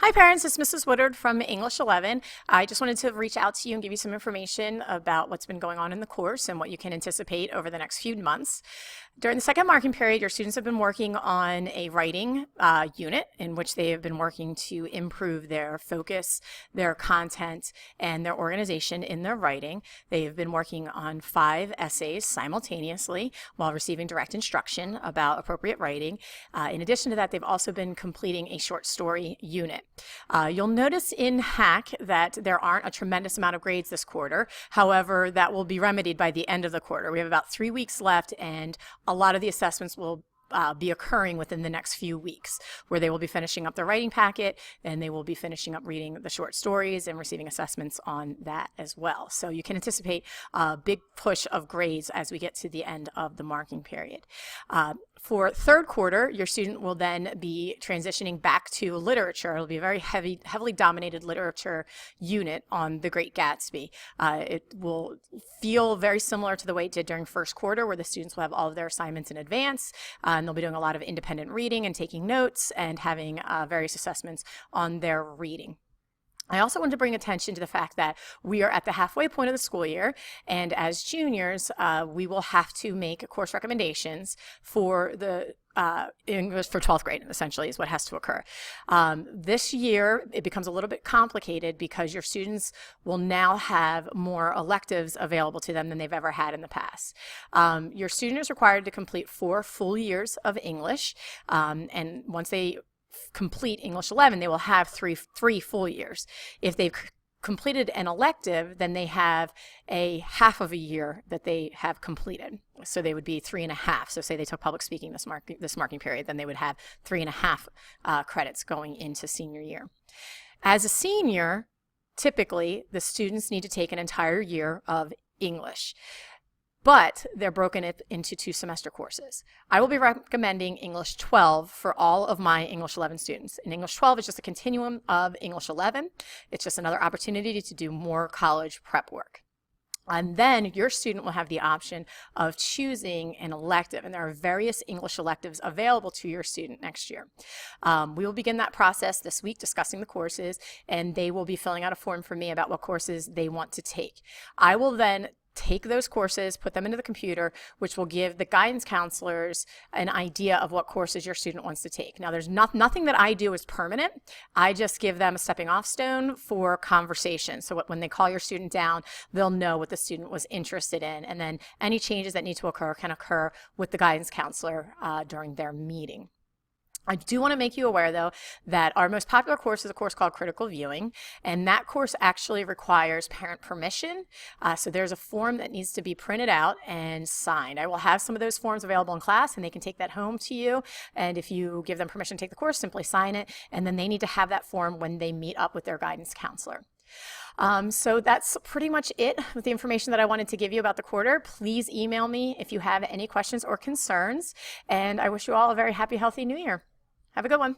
Hi parents, it's Mrs. Woodard from English 11. I just wanted to reach out to you and give you some information about what's been going on in the course and what you can anticipate over the next few months. During the second marking period, your students have been working on a writing unit in which they have been working to improve their focus, their content, and their organization in their writing. They have been working on 5 essays simultaneously while receiving direct instruction about appropriate writing. In addition to that, they've also been completing a short story unit. You'll notice in Hack that there aren't a tremendous amount of grades this quarter. However, that will be remedied by the end of the quarter. We have about 3 weeks left, and a lot of the assessments will be occurring within the next few weeks, where they will be finishing up their writing packet and they will be finishing up reading the short stories and receiving assessments on that as well. So you can anticipate a big push of grades as we get to the end of the marking period. For third quarter, your student will then be transitioning back to literature. It'll be a very heavily dominated literature unit on The Great Gatsby. It will feel very similar to the way it did during first quarter, where the students will have all of their assignments in advance, and they'll be doing a lot of independent reading and taking notes and having various assessments on their reading. I also want to bring attention to the fact that we are at the halfway point of the school year, and as juniors, we will have to make course recommendations for the English for 12th grade, essentially, is what has to occur. This year, it becomes a little bit complicated because your students will now have more electives available to them than they've ever had in the past. Your student is required to complete 4 full years of English, and once they complete English 11, they will have three full years. If they've completed an elective, then they have a half of a year that they have completed. So they would be 3.5. So say they took public speaking this marking period, then they would have 3.5 credits going into senior year. As a senior, typically the students need to take an entire year of English, but they're broken up into 2 semester courses. I will be recommending English 12 for all of my English 11 students. And English 12 is just a continuum of English 11. It's just another opportunity to do more college prep work. And then your student will have the option of choosing an elective, and there are various English electives available to your student next year. We will begin that process this week, discussing the courses, and they will be filling out a form for me about what courses they want to take. I will then take those courses, put them into the computer, which will give the guidance counselors an idea of what courses your student wants to take. Now, there's nothing that I do is permanent. I just give them a stepping off stone for conversation. So when they call your student down, they'll know what the student was interested in, and then any changes that need to occur can occur with the guidance counselor during their meeting. I do want to make you aware, though, that our most popular course is a course called Critical Viewing, and that course actually requires parent permission. So there's a form that needs to be printed out and signed. I will have some of those forms available in class, and they can take that home to you. And if you give them permission to take the course, simply sign it, and then they need to have that form when they meet up with their guidance counselor. So that's pretty much it with the information that I wanted to give you about the quarter. Please email me if you have any questions or concerns, and I wish you all a very happy, healthy New Year. Have a good one.